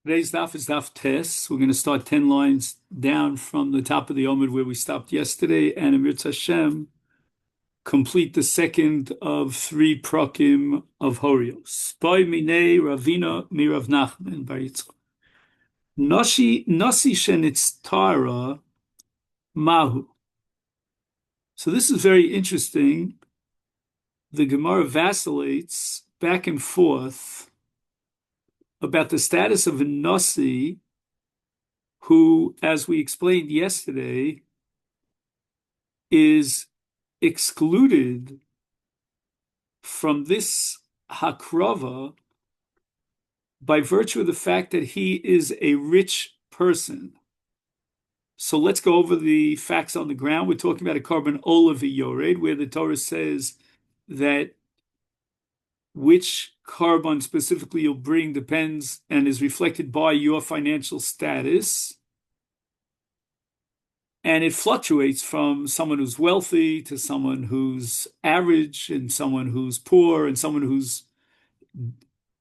Today's daf is daf tes. We're going to start 10 lines down from the top of the Omid where we stopped yesterday, and Amir Hashem complete the second of three prakim of Horayos. By Minei Ravina Mirav Nachman Bar Yitzchak. Nasi Shenitztara Mahu. So this is very interesting. The Gemara vacillates back and forth about the status of a Nasi who, as we explained yesterday, is excluded from this hakrava by virtue of the fact that he is a rich person. So let's go over the facts on the ground. We're talking about a carbon olav yored, where the Torah says that which carbon specifically you'll bring depends and is reflected by your financial status. And it fluctuates from someone who's wealthy to someone who's average and someone who's poor and someone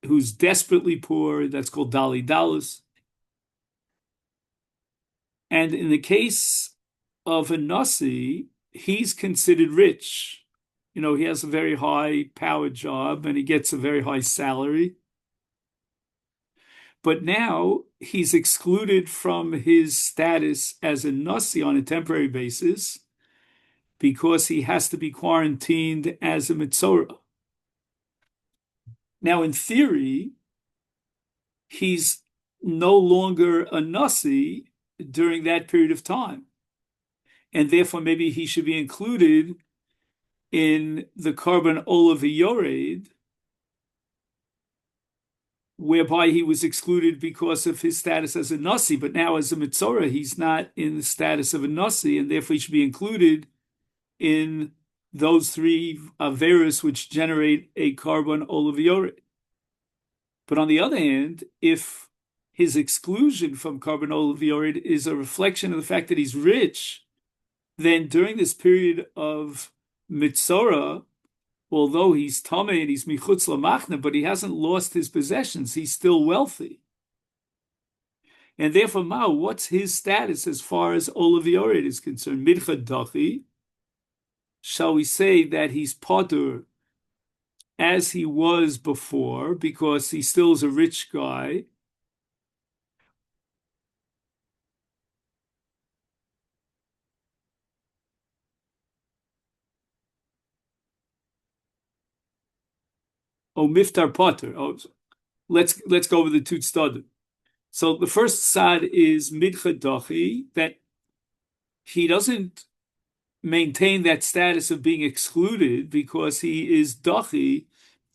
who's desperately poor. That's called Dali Dalus. And in the case of a Nasi, he's considered rich. You know, he has a very high powered job and he gets a very high salary. But now he's excluded from his status as a Nasi on a temporary basis because he has to be quarantined as a Mitzorah. Now, in theory, he's no longer a Nasi during that period of time. And therefore, maybe he should be included in the carbon olav yored, whereby he was excluded because of his status as a Nasi, but now as a Mitzorah, he's not in the status of a Nasi, and therefore he should be included in those three Averis which generate a carbon olav yored. But on the other hand, if his exclusion from carbon olav yored is a reflection of the fact that he's rich, then during this period of Mitzorah, although he's tamei and he's michutz lamachna, but he hasn't lost his possessions, he's still wealthy. And therefore, what's his status as far as olav yored is concerned? Midcha dachi, shall we say that he's potter as he was before, because he still is a rich guy, miftar potter. Let's go over the two studim. So the first side is midcha dachi, that he doesn't maintain that status of being excluded because he is dachi.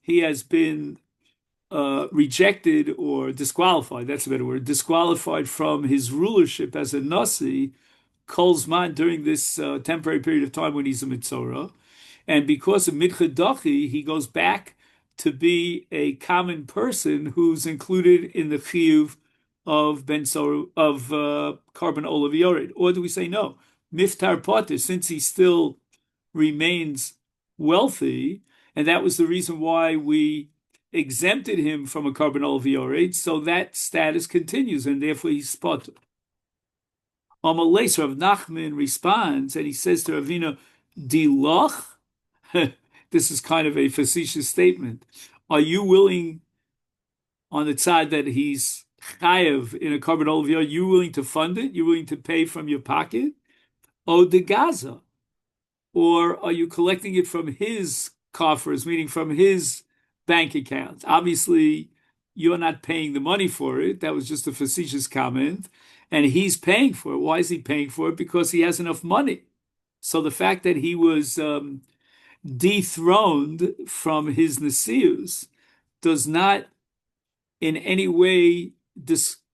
He has been rejected or disqualified. That's a better word. Disqualified from his rulership as a Nasi kol zman during this temporary period of time when he's a Mitzorah. And because of midcha dachi, he goes back to be a common person who's included in the chiyuv of carbon olav yored. Or do we say no? Miftar potter, since he still remains wealthy, and that was the reason why we exempted him from a carbon olav yored, so that status continues, and therefore he's potter. Amalei, Rav Nachman responds, and he says to Ravina, Dilach, this is kind of a facetious statement. Are you willing, on the side that he's chayev in a carbon olav yored, you willing to fund it? You willing to pay from your pocket? O de Gaza? Or are you collecting it from his coffers, meaning from his bank account? Obviously, you're not paying the money for it. That was just a facetious comment. And he's paying for it. Why is he paying for it? Because he has enough money. So the fact that he was dethroned from his nesius does not in any way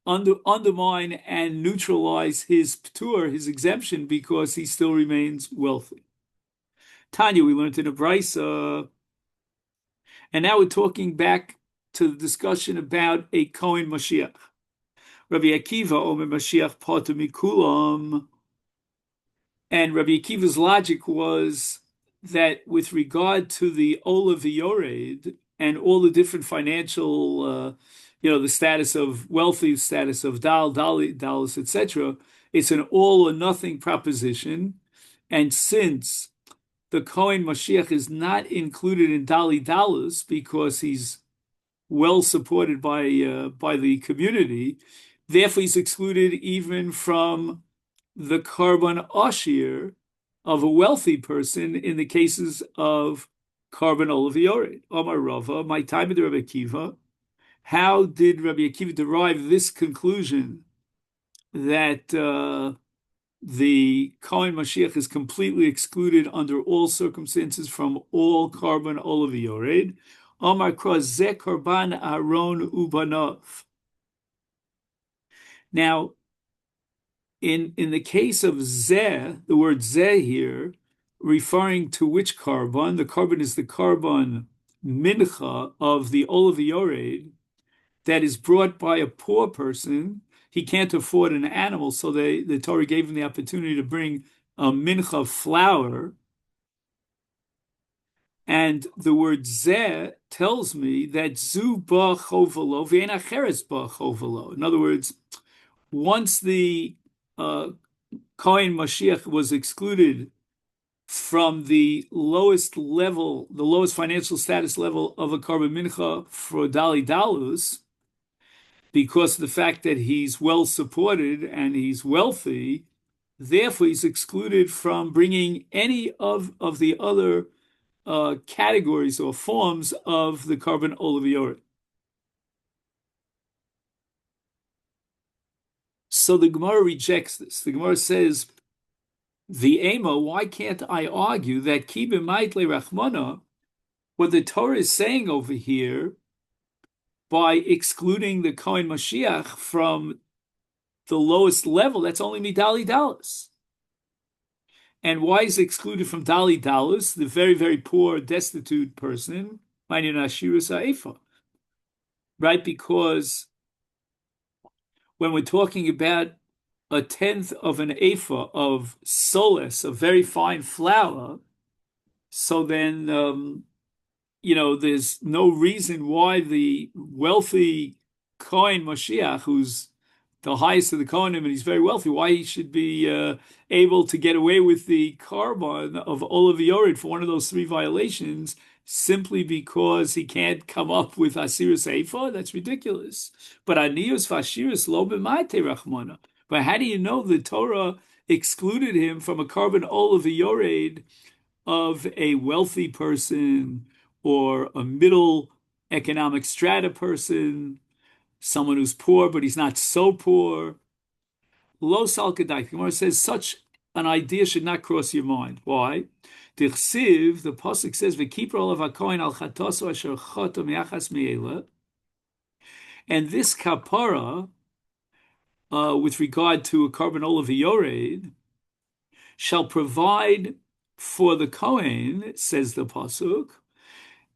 undermine and neutralize his ptur, his exemption, because he still remains wealthy. Tanya, we learned in a brisa, and now we're talking back to the discussion about a Kohen Mashiach. Rabbi Akiva Omer Mashiach Potter Mikulam, and Rabbi Akiva's logic was that with regard to the olav yored, and all the different financial, the status of wealthy, status of dallas, etc. It's an all or nothing proposition. And since the Kohen Mashiach is not included in dallas because he's well supported by the community, therefore he's excluded even from the carbon ashir of a wealthy person in the cases of carbon oliviorid. Omar Rava, my time with Rabbi Akiva. How did Rabbi Akiva derive this conclusion that the Kohen Mashiach is completely excluded under all circumstances from all carbon oliviorid? Omar Kra Ze Karban Aaron Ubanov. Now, in the case of Zeh, the word Zeh here, referring to which carbon? The carbon is the carbon mincha of the oliviorid that is brought by a poor person. He can't afford an animal, so the Torah gave him the opportunity to bring a mincha flour. And the word Zeh tells me that Zu ba chovalo v'ein acheres ba chovalo. In other words, once the Kohen Mashiach was excluded from the lowest level, the lowest financial status level of a carbon mincha for Dali Dalus, because of the fact that he's well supported and he's wealthy, therefore he's excluded from bringing any of the other categories or forms of the carbon oliviorid. So the Gemara rejects this. The Gemara says, the Ema, why can't I argue that Kibim Maitle Rachmana, what the Torah is saying over here, by excluding the Kohen Mashiach from the lowest level, that's only Midali Dallas. And why is excluded from Dali Dallas, the very, very poor, destitute person, Minyan Ashirus Ha'efa? Right? Because when we're talking about a tenth of an ephah of soles, a very fine flour, so then, there's no reason why the wealthy Kohen Mashiach, who's the highest of the Kohanim and he's very wealthy, why he should be able to get away with the carbon of oliviorid for one of those three violations simply because he can't come up with Asirus Ephah? That's ridiculous. But Anius Vashiris Lo B'Maite Rachmana. But how do you know the Torah excluded him from a carbon oliviorid of a wealthy person or a middle economic strata person, someone who's poor but he's not so poor? Lo sal kedai. Gemara says such an idea should not cross your mind. Why? The pasuk says, "V'kipra olav hakohen al chatoso asher choto miachas me'ela," and this kapara, with regard to a carbon oliviorid, shall provide for the Kohen, says the pasuk,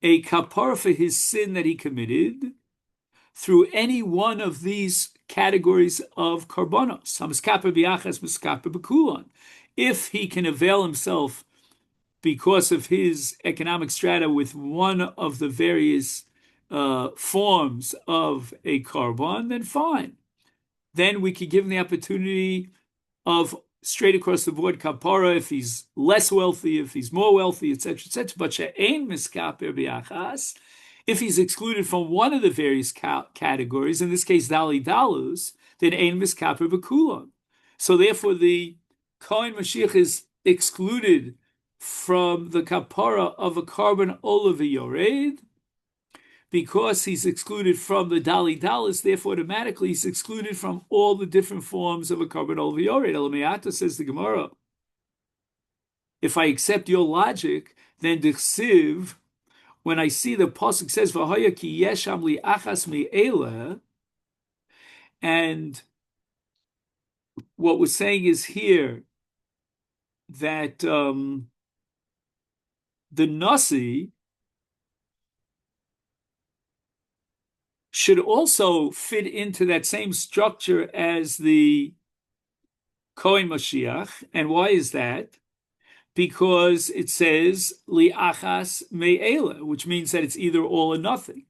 a kapara for his sin that he committed through any one of these categories of karbonos. If he can avail himself because of his economic strata with one of the various forms of a carbon, then fine. Then we could give him the opportunity of straight across the board kapara if he's less wealthy, if he's more wealthy, etc., etc. But she'ein miskaper biachas, if he's excluded from one of the various categories, in this case Dali Dalus, then ein miskaper b'kulam. So therefore, the Kohen Mashiach is excluded from the kapara of a carbon oliviorid because he's excluded from the Dali Dalus. Therefore, automatically he's excluded from all the different forms of a carbon oliviorid. Elameata, says the Gemara, if I accept your logic, then dichsiv, when I see the pasuk says v'haya ki yesham li achas me'ela, and what we're saying is here that the nasi should also fit into that same structure as the Kohen Mashiach. And why is that? because it says li'achas me'ela, which means that it's either all or nothing.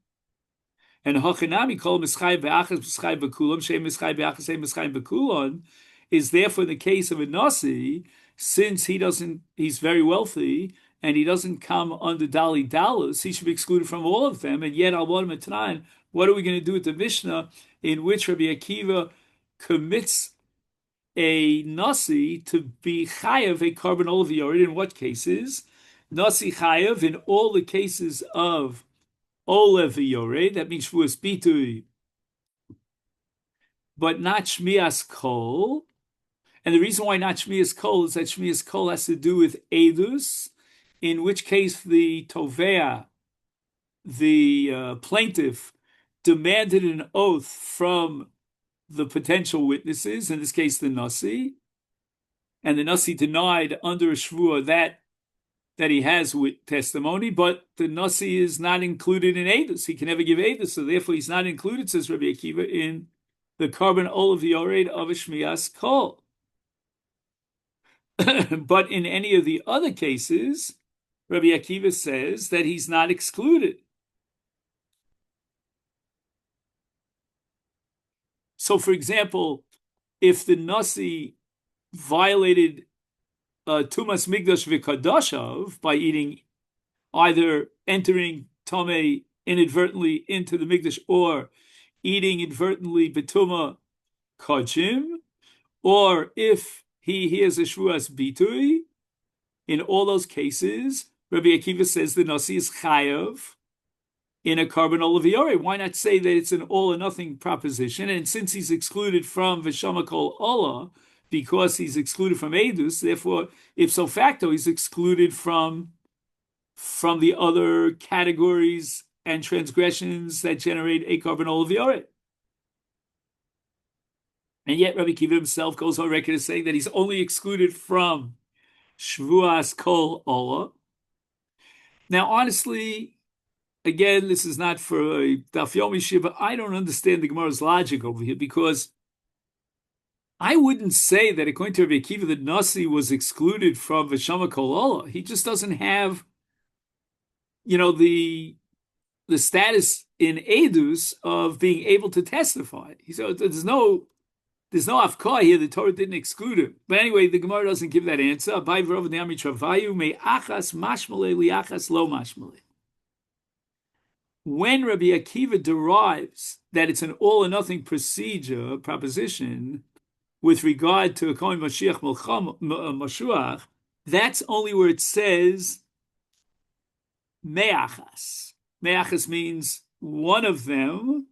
And hochinami kol mischai be'achas mischai b'kulon shem mischai be'achas shem mischai b'kulon is therefore the case of a nasi, since he's very wealthy and he doesn't come under Dali Dalus, he should be excluded from all of them. And yet, Al-Wadam Tanan, what are we going to do with the Mishnah in which Rabbi Akiva commits a nasi to be chayav a carbon olive yored? In what cases? Nasi chayav in all the cases of olev yored, that means shvuas bitui, but not shmias kol. And the reason why not shmias kol is that shmias kol has to do with edus, in which case the tovea, the plaintiff, demanded an oath from the potential witnesses, in this case the nasi, and the nasi denied under a shvua that he has testimony, but the nasi is not included in edus. He can never give edus, so therefore he's not included, says Rabbi Akiva, in the carbon olav yored of a shmias kol. But in any of the other cases, Rabbi Akiva says that he's not excluded. So, for example, if the nasi violated tumas migdash v'kadashav by either entering tamei inadvertently into the migdash or eating inadvertently betuma kachim, or if he has a shvuas bitui, in all those cases, Rabbi Akiva says the nasi is chayav in a carbon olav yored. Why not say that it's an all or nothing proposition? And since he's excluded from v'shama kol olah, because he's excluded from edus, therefore, ipso facto, he's excluded from the other categories and transgressions that generate a carbon olav yored. And yet Rabbi Akiva himself goes on record as saying that he's only excluded from shvuas kol olah. Now, honestly, again, this is not for a Daf Yomi Shiva. I don't understand the Gemara's logic over here, because I wouldn't say that according to Rabbi Akiva, the nasi was excluded from v'shama kol olah. He just doesn't have, the status in edus of being able to testify. So there's no afkah here. The Torah didn't exclude him. But anyway, the Gemara doesn't give that answer. When Rabbi Akiva derives that it's an all or nothing proposition with regard to a Kohen Mashiach Mashuach, that's only where it says me'achas. Me'achas means one of them,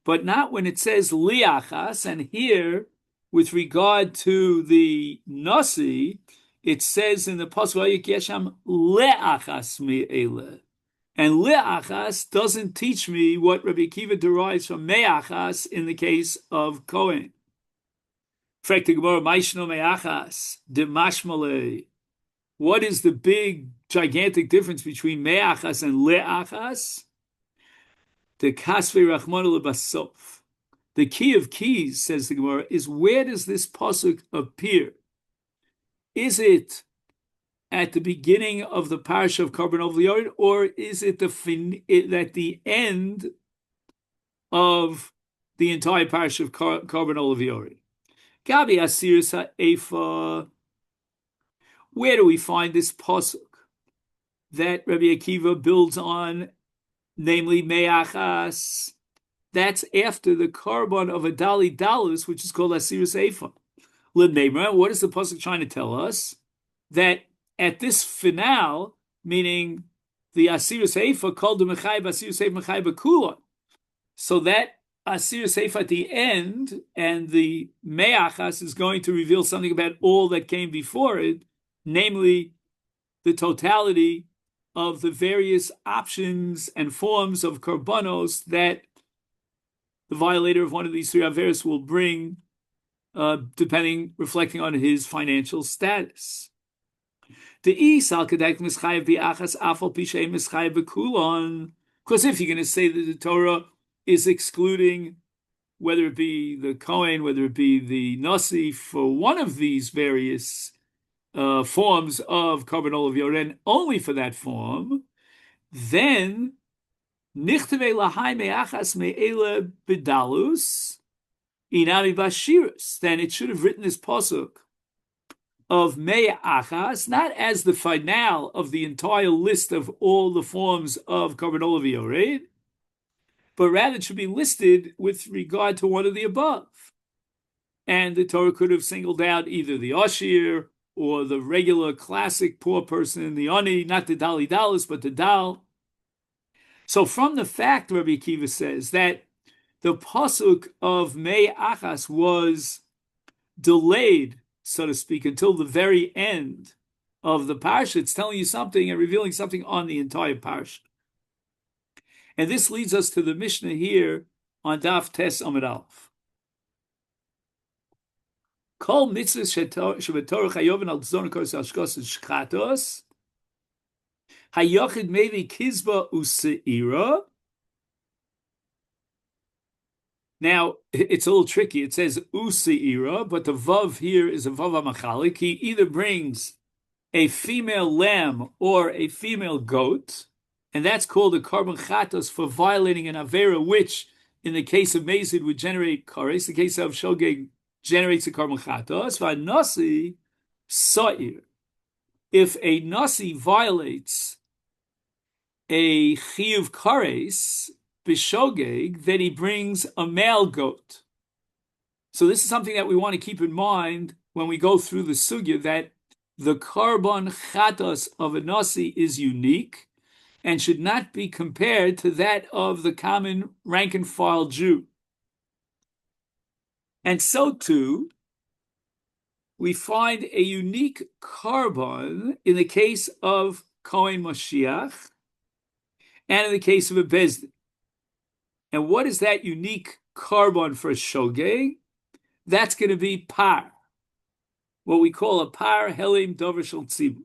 but not when it says liachas. And here, with regard to the nasi, it says in the pasuk yesham leachas me'ele, and leachas doesn't teach me what Rabbi Akiva derives from me'achas in the case of Kohen. What is the big, gigantic difference between me'achas and le'achas? The kasvei rachmana lebasof. The key of keys, says the Gemara, is where does this pasuk appear? Is it at the beginning of the parsha of Carbon Olav Yored, or is it at the end of the entire parsha of Carbon Olav Yored? Gabi Asiris Ha'efa. Where do we find this pasuk that Rabbi Akiva builds on, namely me'achas? That's after the carbon of a dali dalus, which is called Asiris Ha'efa. What is the pasuk trying to tell us? That at this finale, meaning the Asiris Ha'efa called the Mechai Asiris Ha'efa Mechai B'kulon. So that Asiris Ha'efa at the end, and the me'achas is going to reveal something about all that came before it, namely the totality of the various options and forms of korbanos that the violator of one of these three averos will bring, reflecting on his financial status. Because if you're going to say that the Torah is excluding, whether it be the Kohen, whether it be the Nasi, for one of these various forms of Korban Olav Yoren, only for that form, then Nichteve lahai me'achas me'ele bedalus inami bashirus. Then it should have written this pasuk of me'achas, not as the finale of the entire list of all the forms of Korban Olav Yoren, but rather it should be listed with regard to one of the above. And the Torah could have singled out either the Ashir or the regular classic poor person, the Ani, not the Dali Dalus, but the Dal. So from the fact, Rabbi Akiva says, that the pasuk of Mei Achas was delayed, so to speak, until the very end of the parsha, it's telling you something and revealing something on the entire parsha. And this leads us to the Mishnah here on Daf Tes Amud Aleph. Kol mitzvahs shebetorah chayovin al tzon kos ashkos and shchatos hayochid mevi kizba useira. Now it's a little tricky. It says useira, but the vav here is a vav hamachalik. He either brings a female lamb or a female goat, and that's called a korban chatos for violating an avera, which in the case of Mazid would generate kares. The case of shogeg generates a korban chatos. V'nasi sa'ir. If a nasi violates a chiyuv kares b'shogeg, then he brings a male goat. So this is something that we want to keep in mind when we go through the sugya, that the korban chatos of a nasi is unique and should not be compared to that of the common rank and file Jew. And so too, we find a unique korban in the case of Kohen Mashiach and in the case of a Bezdin. And what is that unique korban for shogeg? That's going to be par, what we call a par helim dover shel tzibur.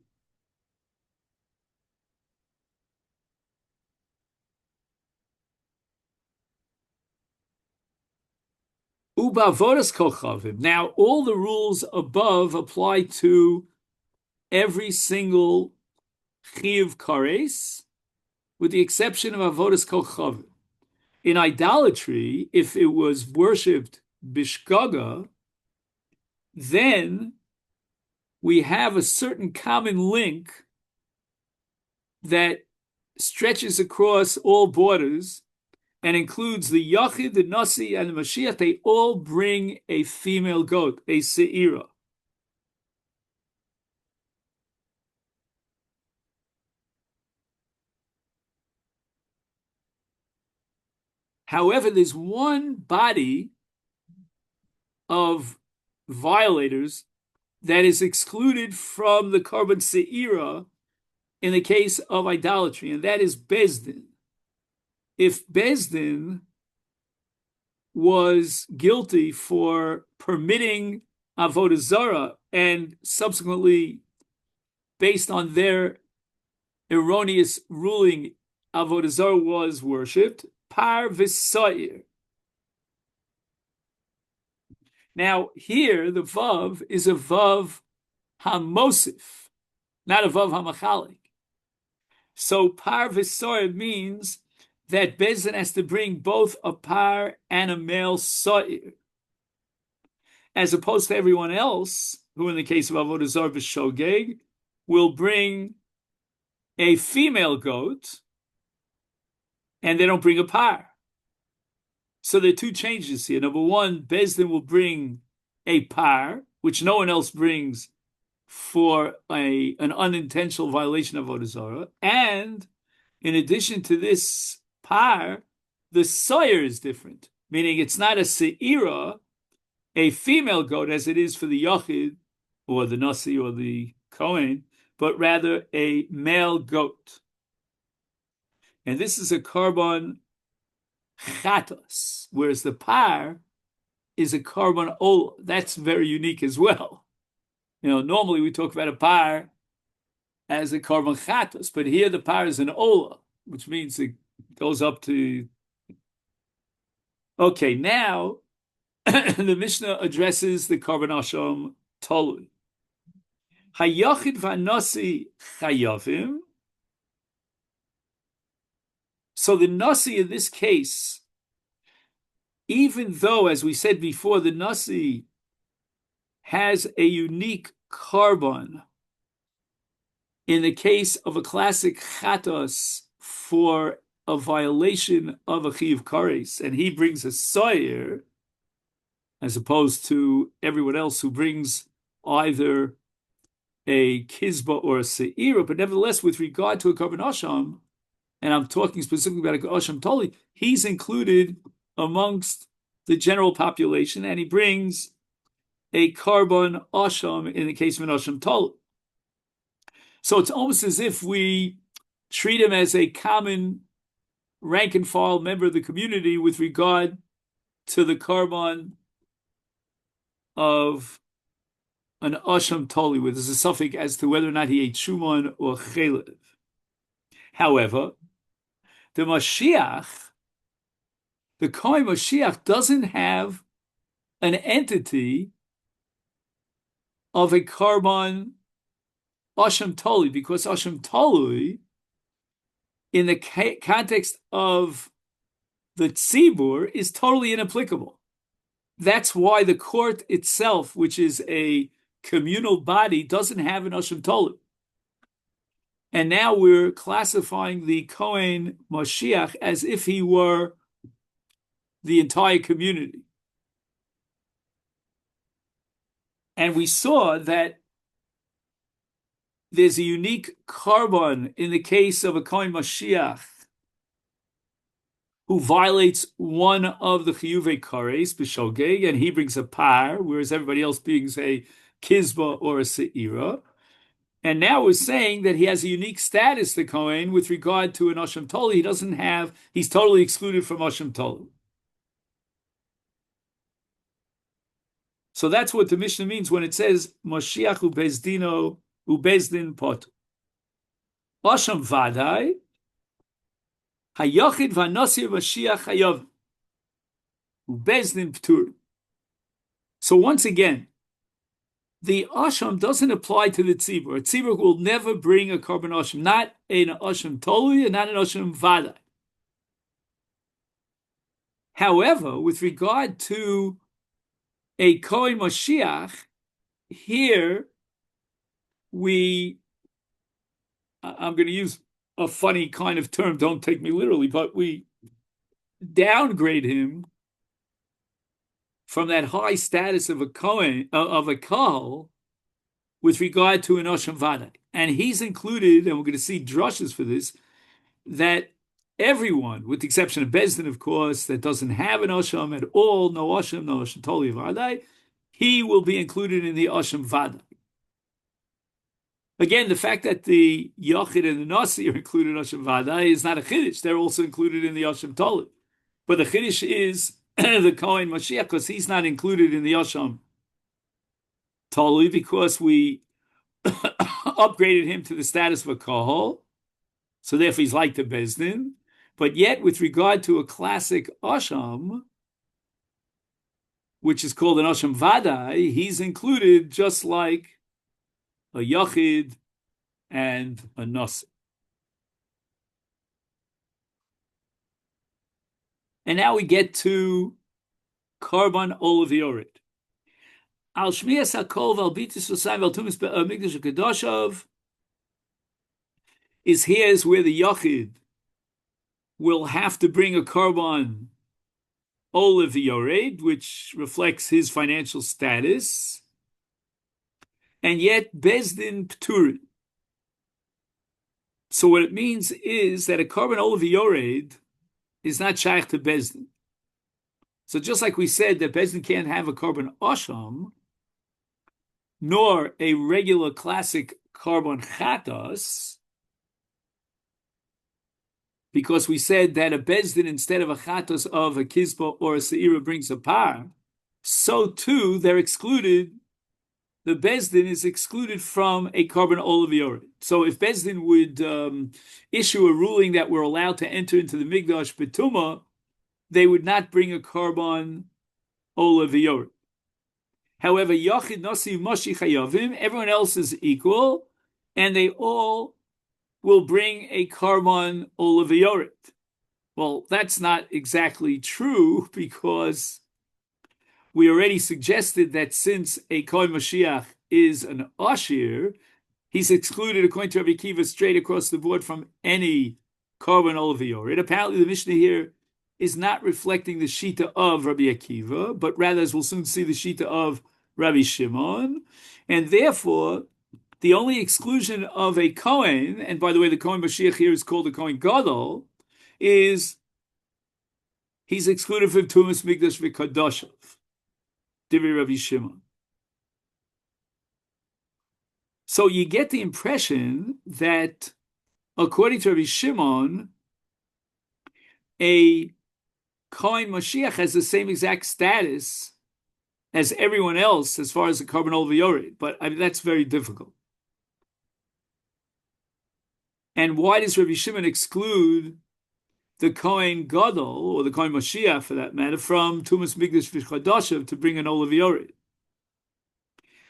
Now, all the rules above apply to every single chiyuv kares, with the exception of avodas kol chavim. In idolatry, if it was worshipped bishgaga, then we have a certain common link that stretches across all borders and includes the Yachid, the Nasi, and the Mashiach. They all bring a female goat, a Se'ira. However, there's one body of violators that is excluded from the Korban Se'ira in the case of idolatry, and that is Bezdin. If Bezdin was guilty for permitting Avodah Zarah and subsequently, based on their erroneous ruling, Avodah Zarah was worshipped, par v'sa'ir. Now here the vav is a vav hamosif, not a vav hamachalik. So par v'sa'ir means that Bezdin has to bring both a par and a male sa'ir, as opposed to everyone else, who in the case of Avodah Zarah b'shogeg will bring a female goat, and they don't bring a par. So there are two changes here. Number one, Bezdin will bring a par, which no one else brings for an unintentional violation of Avodah Zarah, and in addition to this par, the sire is different, meaning it's not a se'ira, a female goat, as it is for the Yachid, or the Nasi, or the Kohen, but rather a male goat. And this is a korban chatos, whereas the par is a korban ola. That's very unique as well. Normally we talk about a par as a korban chatos, but here the par is an ola, which means it goes up to. Okay, now the Mishnah addresses the korban asham tolui. Hayachid v'Nasi chayavim. So the Nasi in this case, even though, as we said before, the Nasi has a unique carbon in the case of a classic chatos for a violation of a chiyuv kares, and he brings a soyer, as opposed to everyone else who brings either a kizba or a seira, but nevertheless, with regard to a carbon asham, and I'm talking specifically about a asham toli, he's included amongst the general population, and he brings a carbon asham in the case of an asham toli. So it's almost as if we treat him as a common rank and file member of the community with regard to the carbon of an asham toli, where there's a suffix as to whether or not he ate shuman or chelev. However, the Mashiach, the Kohen Mashiach, doesn't have an entity of a carbon asham toli, because asham toli, in the context of the tzibur, is totally inapplicable. That's why the court itself, which is a communal body, doesn't have an asham toli. And now we're classifying the Kohen Mashiach as if he were the entire community. And we saw that there's a unique carbon in the case of a Kohen Mashiach who violates one of the chiyuvei kares, b'shogeg, and he brings a par, whereas everybody else brings a kizba or a seira. And now we're saying that he has a unique status, the Kohen, with regard to an asham toli. He doesn't have, he's totally excluded from asham toli. So that's what the Mishnah means when it says, Mashiach ubezdino ubezdin pot. Asham vadai, hayachid v'nasi Mashiach hayav, ubezdin ptur. So once again, the asham doesn't apply to the tzibur. A tzibur will never bring a carbon asham, not an asham tolui and not an asham vadai. However, with regard to a Kohen Mashiach, here I'm going to use a funny kind of term, don't take me literally, but we downgrade him from that high status of a Kohen, of a Kahal, with regard to an Asham Vadai. And he's included, and we're going to see drushes for this, that everyone, with the exception of Bezdin, of course, that doesn't have an Asham at all, no Asham Toli Vadai, he will be included in the Asham Vadai. Again, the fact that the Yochid and the Nasi are included in Asham Vadai is not a Chiddush. They're also included in the Asham Toli. But the Chiddush is the Kohen Mashiach, because he's not included in the Asham Toli, because we upgraded him to the status of a Kohol. So therefore he's like the Bezdin. But yet, with regard to a classic Asham, which is called an Asham Vadai, he's included just like a Yachid and a Nasi. And now we get to Karban Olav Yored. Al Shmias HaKol Val Bitis V'Sayim Val Tumis Mikdash HaKadoshav is here's where the Yachid will have to bring a Karban Olav Yored, which reflects his financial status, and yet Bezdin Pturin. So what it means is that a Karban Olav Yored is not shaykh to Bezdin. So just like we said that Bezdin can't have a Karban Asham, nor a regular classic Karban Chatas, because we said that a Bezdin instead of a Chatas of a Kizba or a Seira brings a par, so too they're excluded. The Bezdin is excluded from a Karban Olav Yored. So if Bezdin would issue a ruling that we're allowed to enter into the Migdash Betuma, they would not bring a Karban Olav Yored. However, Yachid Nasi Moshi Chayavim, everyone else is equal, and they all will bring a carbon olav. Well, that's not exactly true because we already suggested that since a Kohen Mashiach is an Ashir, he's excluded, according to Rabbi Akiva, straight across the board from any carbon olav. Apparently, the Mishnah here is not reflecting the Shita of Rabbi Akiva, but rather, as we'll soon see, the Shita of Rabbi Shimon. And therefore, the only exclusion of a Kohen, and by the way, the Kohen Mashiach here is called the Kohen Gadol, is he's excluded from Tumas Mikdash V'Kadoshav, Divrei Rabbi Shimon. So you get the impression that, according to Rabbi Shimon, a Kohen Mashiach has the same exact status as everyone else as far as the carbon olav, but I mean, that's very difficult. And why does Rabbi Shimon exclude the Kohen Gadol, or the Kohen Mashiach for that matter, from Tumas Mikdash V'Chadashav to bring an olav?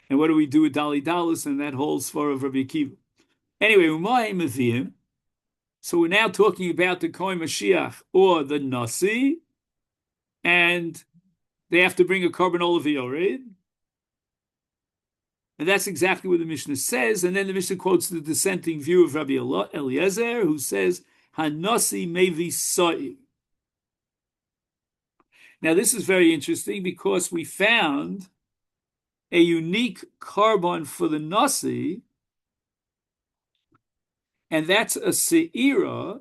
And what do we do with Dali Dalus and that whole svara of Rabbi Akiva? Anyway, Umay Mavim. So we're now talking about the Kohen Mashiach or the Nasi, and they have to bring a carbon olav. And that's exactly what the Mishnah says. And then the Mishnah quotes the dissenting view of Rabbi Eliezer, who says, Hanasi mevi sa'i. Now, this is very interesting because we found a unique carbon for the Nasi, and that's a se'ira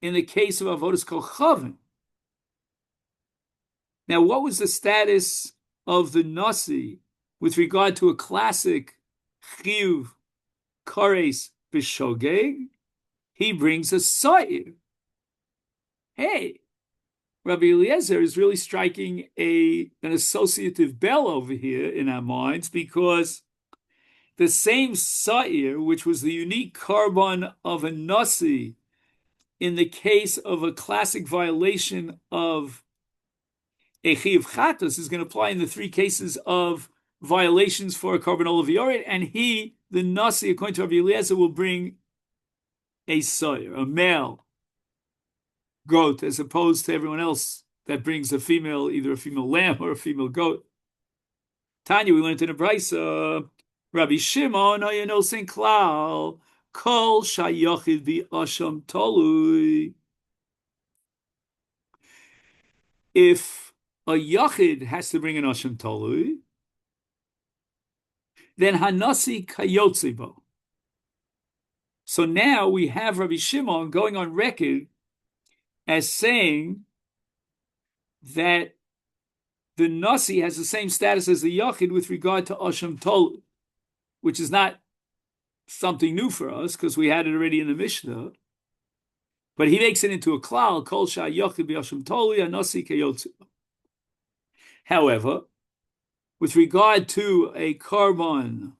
in the case of Avodas Kochavim. Now, what was the status of the Nasi with regard to a classic chiyuv kares b'shogeg? He brings a sa'ir. Hey, Rabbi Eliezer is really striking an associative bell over here in our minds, because the same sa'ir, which was the unique carbon of a nasi in the case of a classic violation of a chiyuv chatos, is going to apply in the three cases of violations for a carbon olav, and he, the nasi, according to Rabbi Eliezer, will bring a sire, a male goat, as opposed to everyone else that brings a female, either a female lamb or a female goat. Tanya, we learned in a brisa, Rabbi Shimon, Oyenos Klal, Kol Shayochid Bi Asham Tolui. If a Yochid has to bring an Asham Tolui, then Hanasi Kayotzebo. So now we have Rabbi Shimon going on record as saying that the Nasi has the same status as the Yachid with regard to Asham Tolu, which is not something new for us because we had it already in the Mishnah. But he makes it into a klal, Kol Sha Yachid Bi Asham Tolu, Nasi Kayotzu. However, with regard to a carbon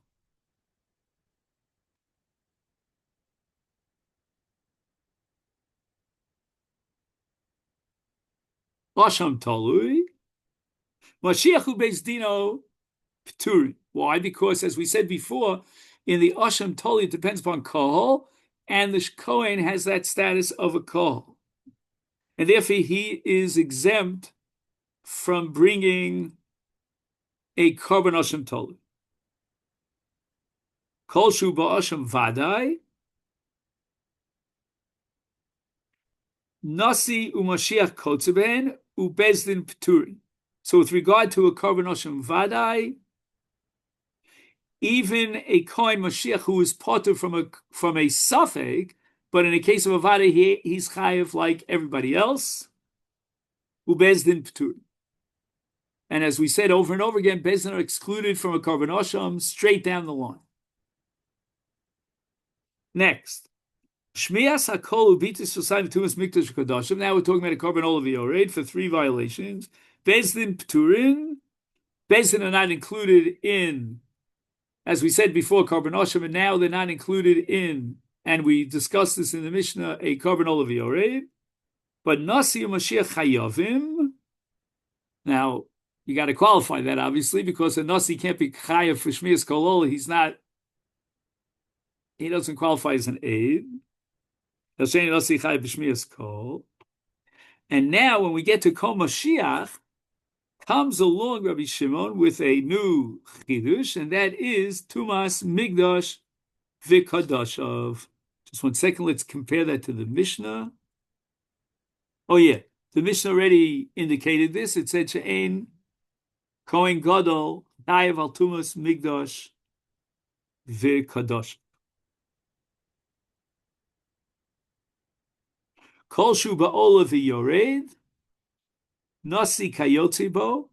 Asham Talui, Mashiach Beis Dino Pturi. Why? Because, as we said before, in the Asham Talui, it depends upon Kohol, and the Kohen has that status of a Kohol. And therefore, he is exempt from bringing a carbon Asham Talui. Kol Shu Ba'asham Vadai, Nasi Umashiach Kotzeben, Ubezdin Pturin. So with regard to a carbon Asham Vadai, even a Kohen Mashiach who is potter from a Safek, but in the case of a Vadai, he's chayav like everybody else, Ubezdin Pturin. And as we said over and over again, Bezdin are excluded from a carbon Asham straight down the line. Next. Shmias hakol ubitis v'sayim tumas mikdash v'kodashim. Now we're talking about a carbon olav for three violations. Bezdin pturin. Bezdin are not included in, as we said before, carbon asham, and now they're not included in, and we discussed this in the Mishnah, a carbon olav. But nasi u'mashiach chayavim. Now, You got to qualify that, obviously, because a Nasi can't be chayav for Shmiras Kol. He doesn't qualify as an aid. And now when we get to Kol Mashiach, comes along Rabbi Shimon with a new chidush, and that is Tumas Migdash Vikadashav. Just 1 second, let's compare that to the Mishnah. Oh yeah, the Mishnah already indicated this. It said She'ein Kohen Gadol Dayav al Tumas Migdash Vikadash. Kol Shu Ba'ola V'Yored Nasi Kayotzibo.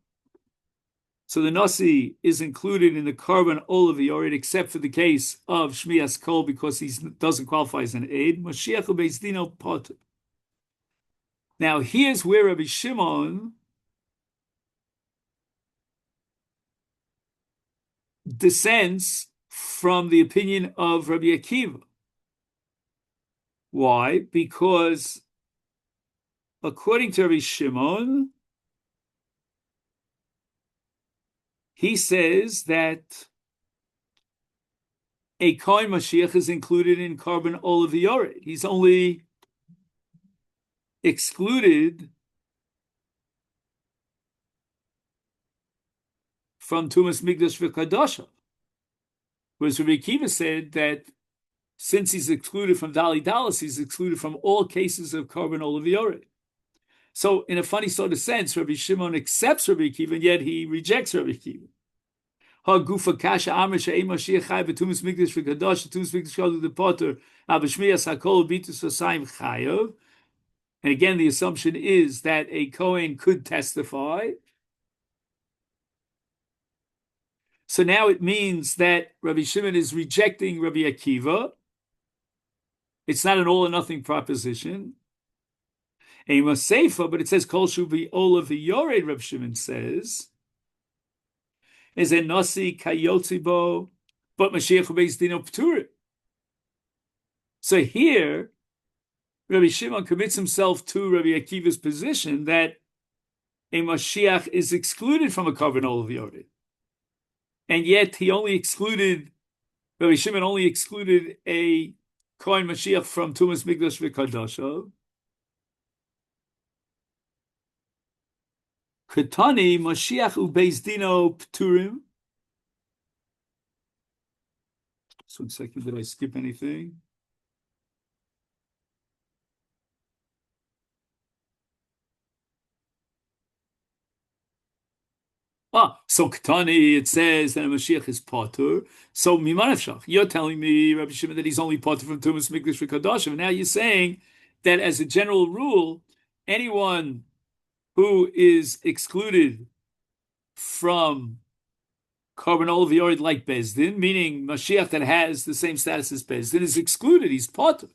So the Nasi is included in the carbon Ola V'Yored, except for the case of Shmias Kol, because he doesn't qualify as an aid. Mashiach U'Beis Dino Potter. Now here's where Rabbi Shimon dissents from the opinion of Rabbi Akiva. Why? Because according to Rabbi Shimon, he says that a Kohen Mashiach is included in carbon Olav Yored. He's only excluded from Tumas Migdash V'Kadasha. Whereas Rabbi Akiva said that since he's excluded from Dali Dalas, he's excluded from all cases of carbon Olav Yored. So in a funny sort of sense, Rabbi Shimon accepts Rabbi Akiva, and yet he rejects Rabbi Akiva. Hagufa kasha amr she'ei Mashiach chai v'tumas mikdash v'kadash v'tumas mikdash kadu the potter ab'shmiyas hakol bitus v'sayim chayav. And again, the assumption is that a Kohen could testify. So now it means that Rabbi Shimon is rejecting Rabbi Akiva. It's not an all or nothing proposition. A Maseifa, but it says Kol Shu B'Ola V'Yored, Rabbi Shimon says, is a Nasi Kayotzibo, but Mashiach U'Beis Dino P'turim. So here, Rabbi Shimon commits himself to Rabbi Akiva's position that a Mashiach is excluded from a carbon Olav Yored. And yet Rabbi Shimon only excluded a Kohen Mashiach from Tumas Migdash V'Kadasha. Ketani Mashiach U'Beis Dino P'turim. Just 1 second, did I skip anything? So Ketani, it says that a Mashiach is Potter. So Mimanefshach, you're telling me, Rabbi Shimon, that he's only Potter from Tumas Mikdash V'Kadashim. Now you're saying that as a general rule, anyone who is excluded from carbon Olav Yored like Bezdin, meaning Mashiach that has the same status as Bezdin, is excluded. He's Potter.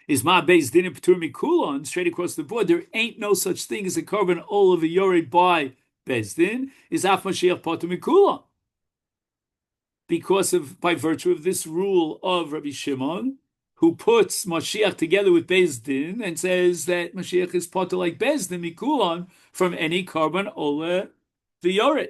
Is ma Beis Din P'tur Mikulon straight across the board? There ain't no such thing as a carbon Olav Yored by Beis Din. Is Af Mashiach Potter Mikulon? By virtue of this rule of Rabbi Shimon, who puts Mashiach together with Beis Din and says that Mashiach is Potter like Beis Din Mikulon from any carbon Olav Yored.